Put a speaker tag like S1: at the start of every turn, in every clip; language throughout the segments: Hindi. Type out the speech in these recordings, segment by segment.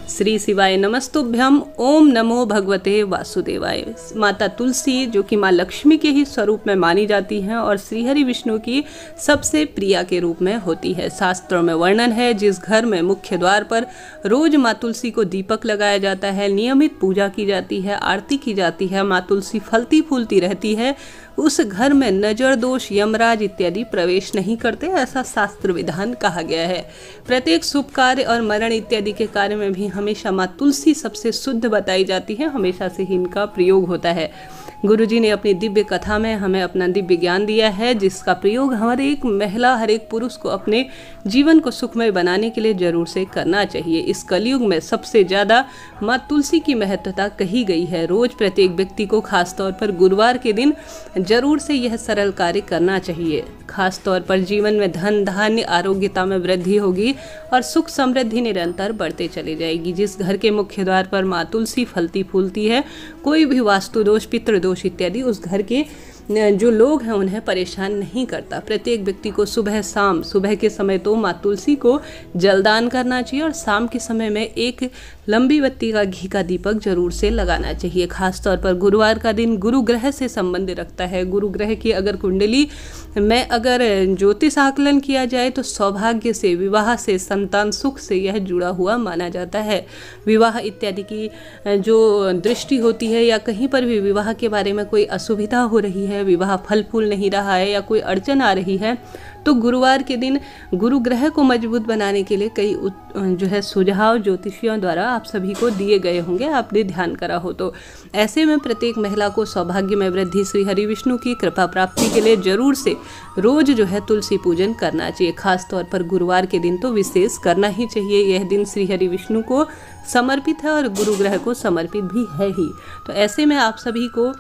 S1: श्री शिवाय नमस्तुभ्यम। ओम नमो भगवते वासुदेवाय। माता तुलसी जो कि माँ लक्ष्मी के ही स्वरूप में मानी जाती हैं और श्रीहरि विष्णु की सबसे प्रिया के रूप में होती है। शास्त्रों में वर्णन है, जिस घर में मुख्य द्वार पर रोज माँ तुलसी को दीपक लगाया जाता है, नियमित पूजा की जाती है, आरती की जाती है, माँ तुलसी फलती फूलती रहती है, उस घर में नजर दोष, यमराज इत्यादि प्रवेश नहीं करते, ऐसा शास्त्र विधान कहा गया है। प्रत्येक शुभ कार्य और मरण इत्यादि के कार्य में भी हमेशा माँ तुलसी सबसे शुद्ध बताई जाती है, हमेशा से ही इनका प्रयोग होता है। गुरुजी ने अपनी दिव्य कथा में हमें अपना दिव्य ज्ञान दिया है, जिसका प्रयोग हर एक महिला, हर एक पुरुष को अपने जीवन को सुखमय बनाने के लिए जरूर से करना चाहिए। इस कलयुग में सबसे ज़्यादा माँ तुलसी की महत्वता कही गई है। रोज प्रत्येक व्यक्ति को खासतौर पर गुरुवार के दिन जरूर से यह सरल कार्य करना चाहिए। खास तौर पर जीवन में धन धान्य आरोग्यता में वृद्धि होगी और सुख समृद्धि निरंतर बढ़ते चली जाएगी। जिस घर के मुख्य द्वार पर माँ तुलसी फलती फूलती है, कोई भी वास्तु दोष, पितृदोष इत्यादि उस घर के जो लोग हैं उन्हें परेशान नहीं करता। प्रत्येक व्यक्ति को सुबह शाम, सुबह के समय तो माँ तुलसी को जलदान करना चाहिए और शाम के समय में एक लंबी बत्ती का घी का दीपक जरूर से लगाना चाहिए। खासतौर पर गुरुवार का दिन गुरु ग्रह से संबंध रखता है। गुरु ग्रह की अगर कुंडली में अगर ज्योतिष आकलन किया जाए तो सौभाग्य से, विवाह से, संतान सुख से यह जुड़ा हुआ माना जाता है। विवाह इत्यादि की जो दृष्टि होती है या कहीं पर भी विवाह के बारे में कोई असुविधा हो रही है, विवाह फल फूल नहीं रहा है या कोई अड़चन आ रही है, तो गुरुवार के दिन गुरु ग्रह को मजबूत बनाने के लिए कई जो है सुझाव ज्योतिषियों द्वारा आप सभी को दिए गए होंगे, आपने ध्यान करा हो। तो ऐसे में प्रत्येक महिला को सौभाग्य में वृद्धि, श्री हरि विष्णु की कृपा प्राप्ति के लिए जरूर से रोज जो है तुलसी पूजन करना चाहिए। खास तौर पर गुरुवार के दिन तो विशेष करना ही चाहिए। यह दिन श्री हरि विष्णु को समर्पित है और गुरु ग्रह को समर्पित भी है ही। तो ऐसे में आप सभी को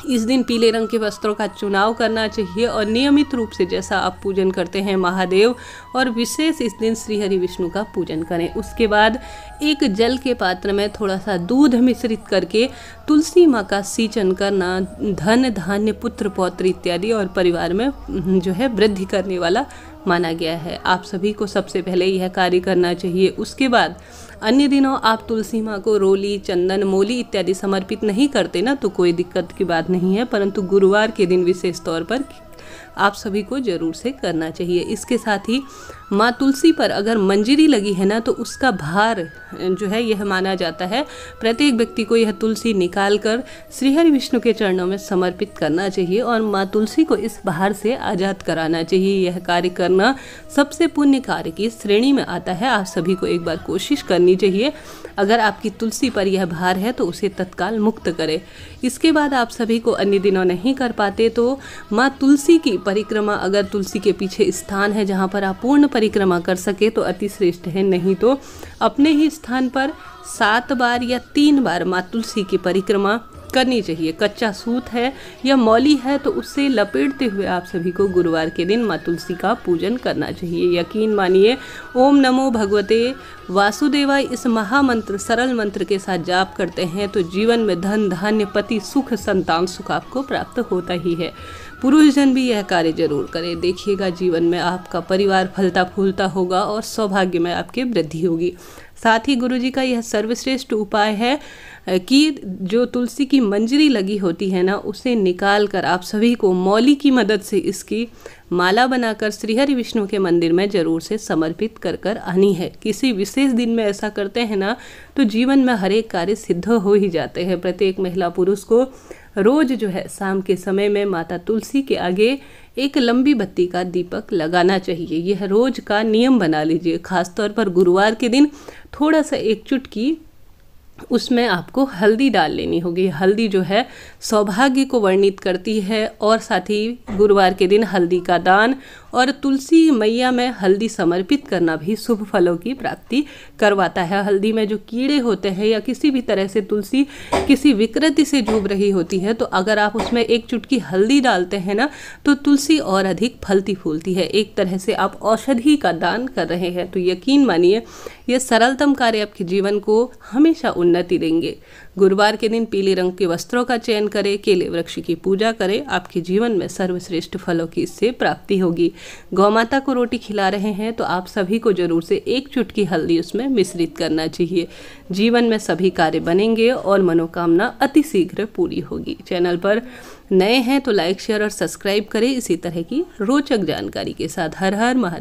S1: इस दिन पीले रंग के वस्त्रों का चुनाव करना चाहिए और नियमित रूप से जैसा आप पूजन करते हैं महादेव और विशेष इस दिन श्री हरि विष्णु का पूजन करें। उसके बाद एक जल के पात्र में थोड़ा सा दूध मिश्रित करके तुलसी माँ का सिंचन करना धन धान्य पुत्र पौत्र इत्यादि और परिवार में जो है वृद्धि करने वाला माना गया है। आप सभी को सबसे पहले यह कार्य करना चाहिए। उसके बाद अन्य दिनों आप तुलसी माँ को रोली, चंदन, मोली इत्यादि समर्पित नहीं करते ना, तो कोई दिक्कत की बात नहीं है, परंतु गुरुवार के दिन विशेष तौर पर आप सभी को जरूर से करना चाहिए। इसके साथ ही माँ तुलसी पर अगर मंजरी लगी है ना, तो उसका भार जो है यह माना जाता है प्रत्येक व्यक्ति को यह तुलसी निकाल कर श्रीहरि विष्णु के चरणों में समर्पित करना चाहिए और माँ तुलसी को इस भार से आज़ाद कराना चाहिए। यह कार्य करना सबसे पुण्य कार्य की श्रेणी में आता है। आप सभी को एक बार कोशिश करनी चाहिए। अगर आपकी तुलसी पर यह भार है तो उसे तत्काल मुक्त करें। इसके बाद आप सभी को अन्य दिनों नहीं कर पाते तो माँ तुलसी की परिक्रमा, अगर तुलसी के पीछे स्थान है जहाँ पर आप पूर्ण परिक्रमा कर सके तो अति श्रेष्ठ है, नहीं तो अपने ही स्थान पर 7 बार या 3 बार माँ तुलसी की परिक्रमा करनी चाहिए। कच्चा सूत है या मौली है तो उससे लपेटते हुए आप सभी को गुरुवार के दिन माँ तुलसी का पूजन करना चाहिए। यकीन मानिए, ओम नमो भगवते वासुदेवाय इस महामंत्र, सरल मंत्र के साथ जाप करते हैं तो जीवन में धन धान्य, पति सुख, संतान सुख आपको प्राप्त होता ही है। पुरुष जन भी यह कार्य जरूर करें। देखिएगा जीवन में आपका परिवार फलता फूलता होगा और सौभाग्य में आपकी वृद्धि होगी। साथ ही गुरुजी का यह सर्वश्रेष्ठ उपाय है कि जो तुलसी की मंजरी लगी होती है ना, उसे निकाल कर आप सभी को मौली की मदद से इसकी माला बनाकर श्रीहरि विष्णु के मंदिर में जरूर से समर्पित कर कर आनी है। किसी विशेष दिन में ऐसा करते हैं ना तो जीवन में हर एक कार्य सिद्ध हो ही जाते हैं। प्रत्येक महिला पुरुष को रोज जो है शाम के समय में माता तुलसी के आगे एक लंबी बत्ती का दीपक लगाना चाहिए। यह रोज का नियम बना लीजिए। खासतौर पर गुरुवार के दिन थोड़ा सा एक चुटकी उसमें आपको हल्दी डाल लेनी होगी। हल्दी जो है सौभाग्य को वर्णित करती है और साथ ही गुरुवार के दिन हल्दी का दान और तुलसी मैया में हल्दी समर्पित करना भी शुभ फलों की प्राप्ति करवाता है। हल्दी में जो कीड़े होते हैं या किसी भी तरह से तुलसी किसी विकृति से जूझ रही होती है, तो अगर आप उसमें एक चुटकी हल्दी डालते हैं ना तो तुलसी और अधिक फलती फूलती है। एक तरह से आप औषधि का दान कर रहे हैं। तो यकीन मानिए यह सरलतम कार्य आपके जीवन को हमेशा उन्नति देंगे। गुरुवार के दिन पीले रंग के वस्त्रों का चयन करें, केले वृक्ष की पूजा करें, आपके जीवन में सर्वश्रेष्ठ फलों की इससे प्राप्ति होगी। गौ माता को रोटी खिला रहे हैं तो आप सभी को जरूर से एक चुटकी हल्दी उसमें मिश्रित करना चाहिए। जीवन में सभी कार्य बनेंगे और मनोकामना अति शीघ्र पूरी होगी। चैनल पर नए हैं तो लाइक, शेयर और सब्सक्राइब करें इसी तरह की रोचक जानकारी के साथ। हर हर महादेव।